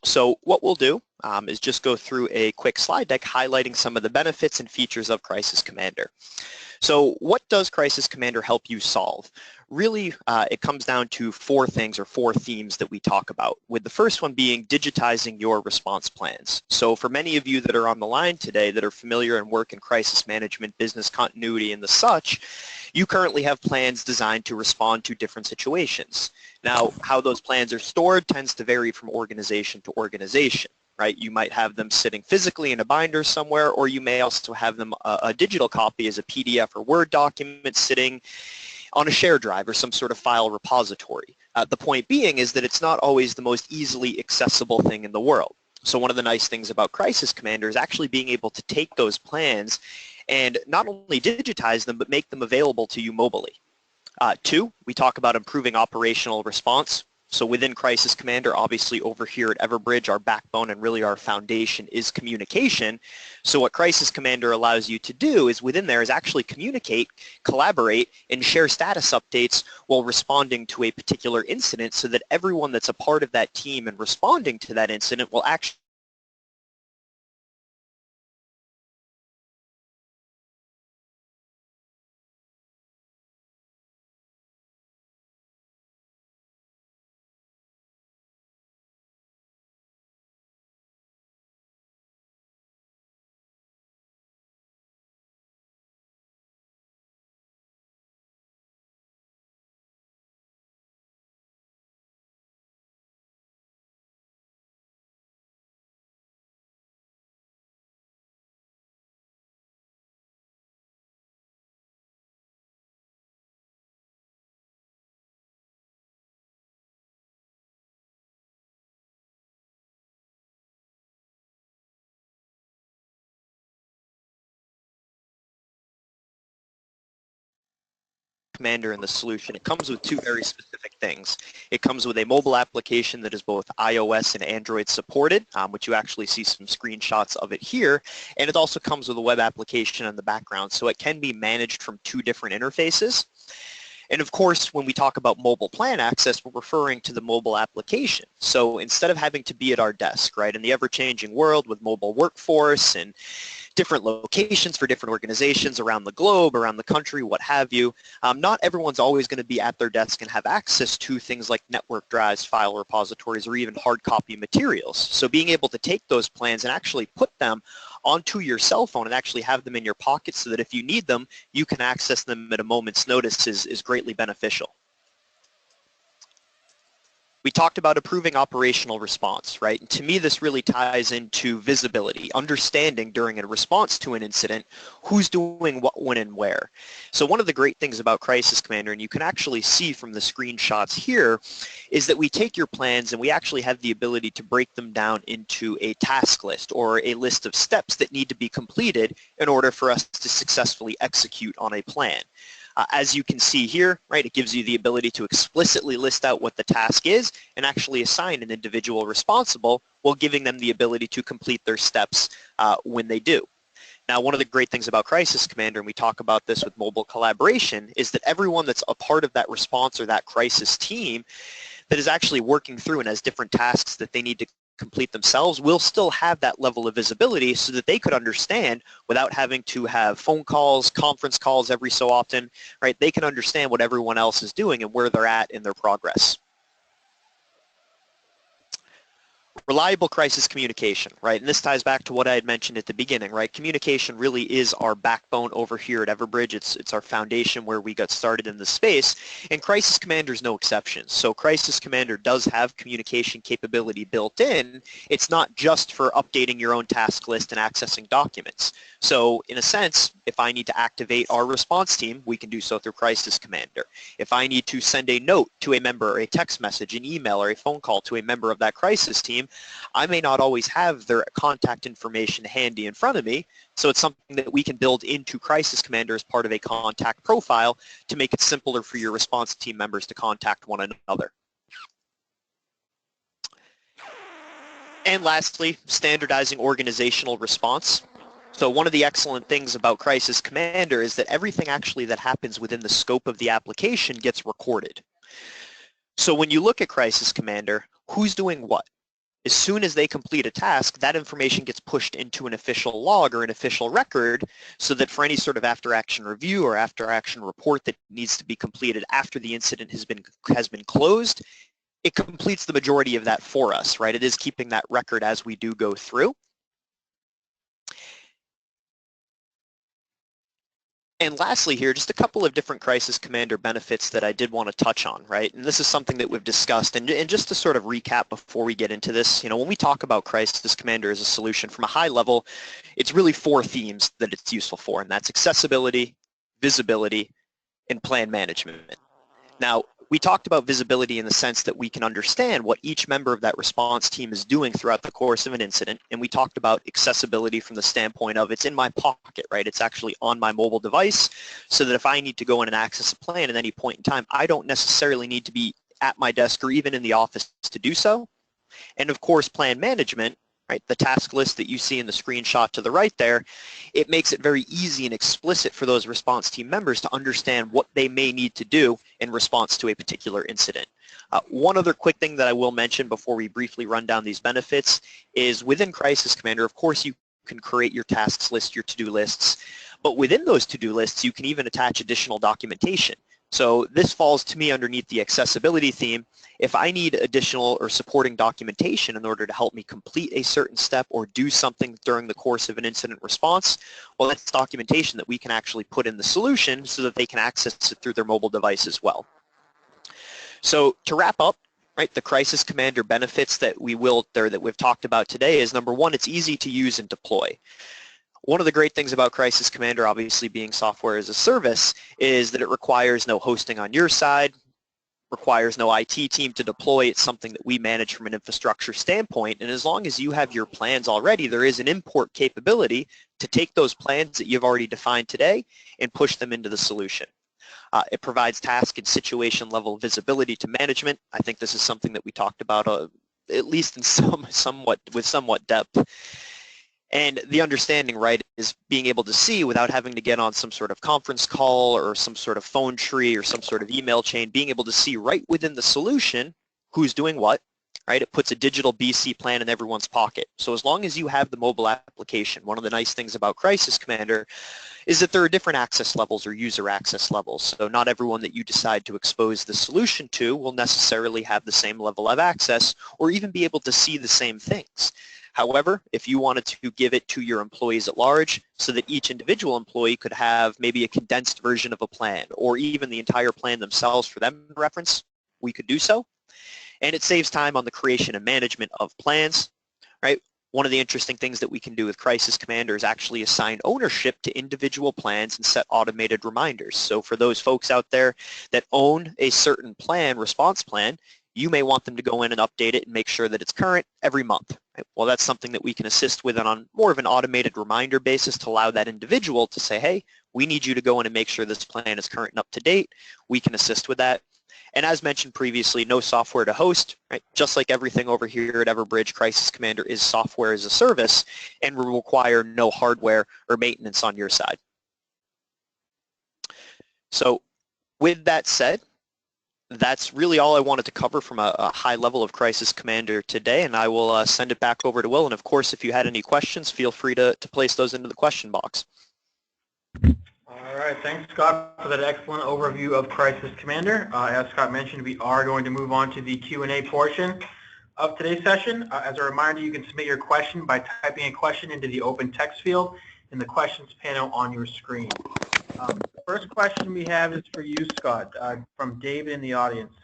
So what we'll do is just go through a quick slide deck highlighting some of the benefits and features of Crisis Commander. So what does Crisis Commander help you solve? Really, it comes down to 4 things or 4 themes that we talk about, with the first one being digitizing your response plans. So for many of you that are on the line today that are familiar and work in crisis management, business continuity, and the such, you currently have plans designed to respond to different situations. Now, how those plans are stored tends to vary from organization to organization. Right? You might have them sitting physically in a binder somewhere, or you may also have them a digital copy as a PDF or Word document sitting on a shared drive or some sort of file repository. The point being is that it's not always the most easily accessible thing in the world. So one of the nice things about Crisis Commander is actually being able to take those plans and not only digitize them, but make them available to you mobilely. 2, we talk about improving operational response. So within Crisis Commander, obviously over here at Everbridge, our backbone and really our foundation is communication. So what Crisis Commander allows you to do is within there is actually communicate, collaborate, and share status updates while responding to a particular incident so that everyone that's a part of that team and responding to that incident will actually Commander and the solution. It comes with 2 very specific things. It comes with a mobile application that is both iOS and Android supported, which you actually see some screenshots of it here, and it also comes with a web application in the background, so it can be managed from 2 different interfaces. And of course, when we talk about mobile plan access, we're referring to the mobile application. So instead of having to be at our desk, right, in the ever-changing world with mobile workforce and different locations for different organizations around the globe, around the country, what have you, not everyone's always going to be at their desk and have access to things like network drives, file repositories, or even hard copy materials. So being able to take those plans and actually put them onto your cell phone and actually have them in your pocket so that if you need them, you can access them at a moment's notice is greatly beneficial. We talked about improving operational response, right? And to me, this really ties into visibility, understanding during a response to an incident, who's doing what, when, and where. So one of the great things about Crisis Commander, and you can actually see from the screenshots here, is that we take your plans and we actually have the ability to break them down into a task list or a list of steps that need to be completed in order for us to successfully execute on a plan. As you can see here, right, it gives you the ability to explicitly list out what the task is and actually assign an individual responsible while giving them the ability to complete their steps when they do. Now, one of the great things about Crisis Commander, and we talk about this with mobile collaboration, is that everyone that's a part of that response or that crisis team that is actually working through and has different tasks that they need to complete themselves will still have that level of visibility so that they could understand without having to have phone calls, conference calls every so often, right? They can understand what everyone else is doing and where they're at in their progress. Reliable crisis communication, right? And this ties back to what I had mentioned at the beginning, right? Communication really is our backbone over here at Everbridge. It's our foundation where we got started in the space, and Crisis Commander is no exception. So Crisis Commander does have communication capability built in. It's not just for updating your own task list and accessing documents. So in a sense, if I need to activate our response team, we can do so through Crisis Commander. If I need to send a note to a member, or a text message, an email, or a phone call to a member of that crisis team, I may not always have their contact information handy in front of me, so it's something that we can build into Crisis Commander as part of a contact profile to make it simpler for your response team members to contact one another. And lastly, standardizing organizational response. So one of the excellent things about Crisis Commander is that everything actually that happens within the scope of the application gets recorded. So when you look at Crisis Commander, who's doing what? As soon as they complete a task, that information gets pushed into an official log or an official record so that for any sort of after-action review or after-action report that needs to be completed after the incident has been closed, it completes the majority of that for us, right? It is keeping that record as we do go through. And lastly here, just a couple of different Crisis Commander benefits that I did want to touch on, right? And this is something that we've discussed. And just to sort of recap before we get into this, you know, when we talk about Crisis Commander as a solution from a high level, it's really 4 themes that it's useful for, and that's accessibility, visibility, and plan management. Now, we talked about visibility in the sense that we can understand what each member of that response team is doing throughout the course of an incident, and we talked about accessibility from the standpoint of it's in my pocket, right? It's actually on my mobile device, so that if I need to go in and access a plan at any point in time, I don't necessarily need to be at my desk or even in the office to do so. And of course, plan management, right? The task list that you see in the screenshot to the right there, it makes it very easy and explicit for those response team members to understand what they may need to do in response to a particular incident. One other quick thing that I will mention before we briefly run down these benefits is within Crisis Commander, of course, you can create your tasks list, your to-do lists, but within those to-do lists, you can even attach additional documentation. So this falls to me underneath the accessibility theme. If I need additional or supporting documentation in order to help me complete a certain step or do something during the course of an incident response, well, that's documentation that we can actually put in the solution so that they can access it through their mobile device as well. So to wrap up, right, the Crisis Commander benefits that we've talked about today is, number one, it's easy to use and deploy. One of the great things about Crisis Commander, obviously being software as a service, is that it requires no hosting on your side, requires no IT team to deploy. It's something that we manage from an infrastructure standpoint, and as long as you have your plans already, there is an import capability to take those plans that you've already defined today and push them into the solution. It provides task and situation level visibility to management. I think this is something that we talked about at least in somewhat depth. And the understanding, right, is being able to see without having to get on some sort of conference call or some sort of phone tree or some sort of email chain, being able to see right within the solution who's doing what, right? It puts a digital BC plan in everyone's pocket. So as long as you have the mobile application, one of the nice things about Crisis Commander is that there are different access levels or user access levels. So not everyone that you decide to expose the solution to will necessarily have the same level of access or even be able to see the same things. However, if you wanted to give it to your employees at large so that each individual employee could have maybe a condensed version of a plan or even the entire plan themselves for them to reference, we could do so. And it saves time on the creation and management of plans, right? One of the interesting things that we can do with Crisis Commander is actually assign ownership to individual plans and set automated reminders. So for those folks out there that own a certain plan, response plan, you may want them to go in and update it and make sure that it's current every month. Right? Well, that's something that we can assist with on more of an automated reminder basis to allow that individual to say, hey, we need you to go in and make sure this plan is current and up to date. We can assist with that. And as mentioned previously, no software to host, right? Just like everything over here at Everbridge, Crisis Commander is software as a service and will require no hardware or maintenance on your side. So with that said, that's really all I wanted to cover from a high level of Crisis Commander today, and I will send it back over to Will. And of course, if you had any questions, feel free to place those into the question box. All right, thanks Scott for that excellent overview of Crisis Commander. As Scott mentioned, we are going to move on to the Q&A portion of today's session. As a reminder, you can submit your question by typing a question into the open text field in the questions panel on your screen. The first question we have is for you, Scott, from David in the audience.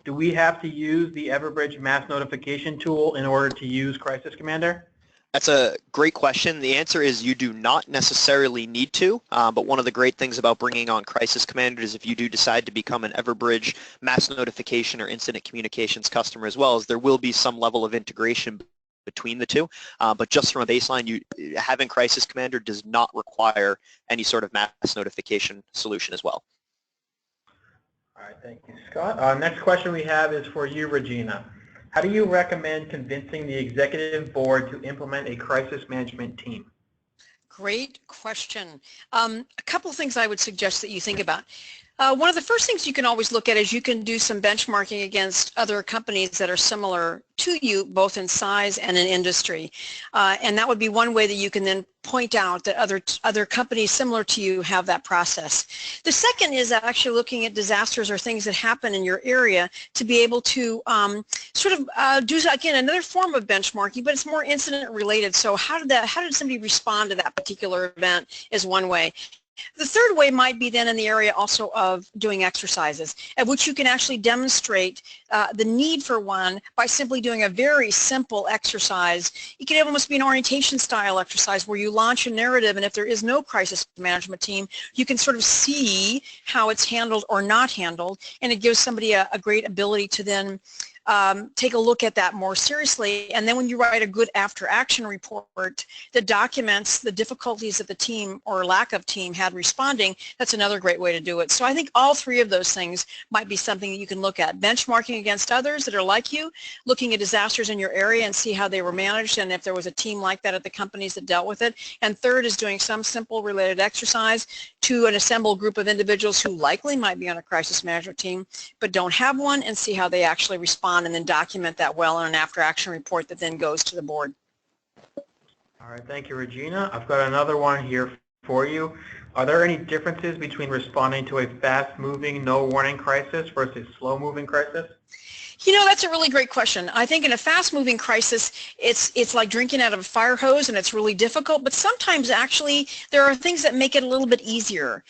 Do we have to use the Everbridge mass notification tool in order to use Crisis Commander? That's a great question. The answer is you do not necessarily need to, but one of the great things about bringing on Crisis Commander is if you do decide to become an Everbridge mass notification or incident communications customer as well, is there will be some level of integration between the two, but just from a baseline, having Crisis Commander does not require any sort of mass notification solution as well. All right, thank you, Scott. Next question we have is for you, Regina. How do you recommend convincing the executive board to implement a crisis management team? Great question. A couple of things I would suggest that you think about. One of the first things you can always look at is you can do some benchmarking against other companies that are similar to you, both in size and in industry. And that would be one way that you can then point out that other companies similar to you have that process. The second is actually looking at disasters or things that happen in your area to be able to do, again, another form of benchmarking, but it's more incident related. So how did somebody respond to that particular event is one way. The third way might be then in the area also of doing exercises, at which you can actually demonstrate the need for one by simply doing a very simple exercise. It can almost be an orientation style exercise where you launch a narrative, and if there is no crisis management team, you can sort of see how it's handled or not handled, and it gives somebody a great ability to then take a look at that more seriously. And then when you write a good after action report that documents the difficulties that the team or lack of team had responding, that's another great way to do it. So I think all three of those things might be something that you can look at. Benchmarking against others that are like you, looking at disasters in your area and see how they were managed and if there was a team like that at the companies that dealt with it. And third is doing some simple related exercise to an assembled group of individuals who likely might be on a crisis management team but don't have one, and see how they actually respond, and then document that well in an after-action report that then goes to the board. All right, thank you, Regina. I've got another one here for you. Are there any differences between responding to a fast-moving, no-warning crisis versus slow-moving crisis? You know, that's a really great question. I think in a fast-moving crisis, it's like drinking out of a fire hose, and it's really difficult, but sometimes actually there are things that make it a little bit easier.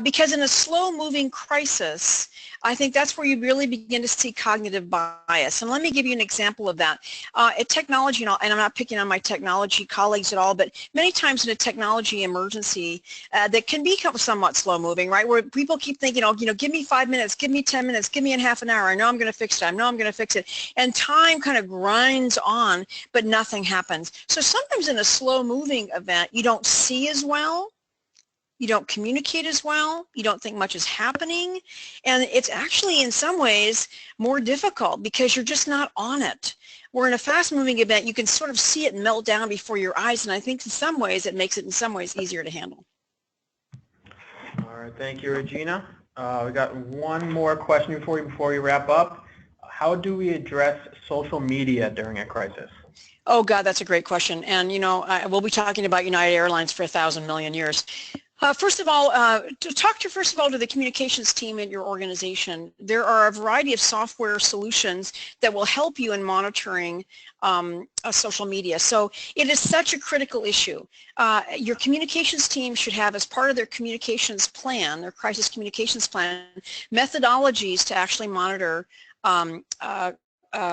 Because in a slow-moving crisis, I think that's where you really begin to see cognitive bias. And let me give you an example of that. At technology, and I'm not picking on my technology colleagues at all, but many times in a technology emergency that can become somewhat slow-moving, right, where people keep thinking, give me 5 minutes, give me 10 minutes, give me a half an hour, I know I'm going to fix it, I know I'm going to fix it. And time kind of grinds on, but nothing happens. So sometimes in a slow-moving event, you don't see as well, you don't communicate as well, you don't think much is happening, and it's actually in some ways more difficult because you're just not on it. Where in a fast-moving event, you can sort of see it melt down before your eyes, and I think in some ways it makes it in some ways easier to handle. All right, thank you, Regina. We got one more question before we wrap up. How do we address social media during a crisis? Oh God, that's a great question. And we'll be talking about United Airlines for 1,000 million years. First of all, to the communications team at your organization. There are a variety of software solutions that will help you in monitoring social media. So it is such a critical issue. Your communications team should have, as part of their communications plan, their crisis communications plan, methodologies to actually monitor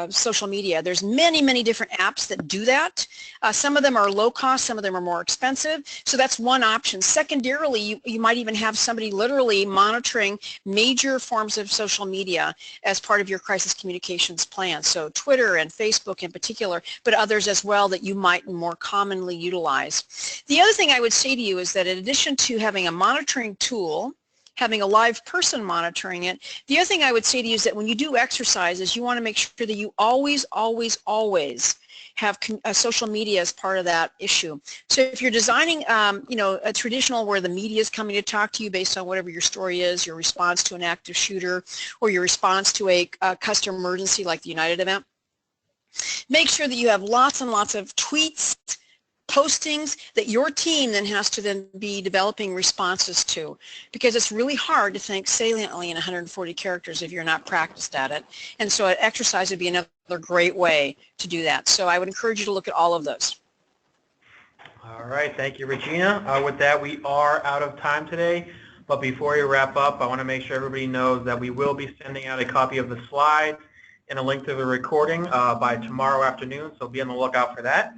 social media. There's many, many different apps that do that. Some of them are low cost, some of them are more expensive. So that's one option. Secondarily, you might even have somebody literally monitoring major forms of social media as part of your crisis communications plan. So Twitter and Facebook in particular, but others as well that you might more commonly utilize. The other thing I would say to you is that in addition to having a monitoring tool, having a live person monitoring it, the other thing I would say to you is that when you do exercises, you want to make sure that you always, always, always have social media as part of that issue. So if you're designing, a traditional where the media is coming to talk to you based on whatever your story is, your response to an active shooter, or your response to a customer emergency like the United event, make sure that you have lots and lots of tweets, postings that your team then has to then be developing responses to, because it's really hard to think saliently in 140 characters if you're not practiced at it. And so an exercise would be another great way to do that. So I would encourage you to look at all of those. All right, thank you, Regina. With that, we are out of time today. But before we wrap up, I want to make sure everybody knows that we will be sending out a copy of the slides and a link to the recording by tomorrow afternoon, so be on the lookout for that.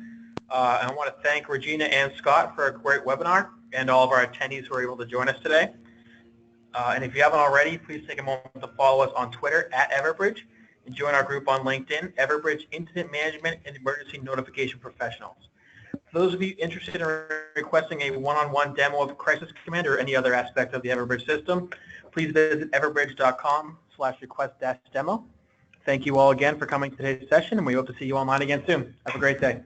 And I want to thank Regina and Scott for a great webinar and all of our attendees who were able to join us today. And if you haven't already, please take a moment to follow us on Twitter at Everbridge and join our group on LinkedIn, Everbridge Incident Management and Emergency Notification Professionals. For those of you interested in requesting a one-on-one demo of Crisis Command or any other aspect of the Everbridge system, please visit everbridge.com/request-demo. Thank you all again for coming to today's session, and we hope to see you online again soon. Have a great day.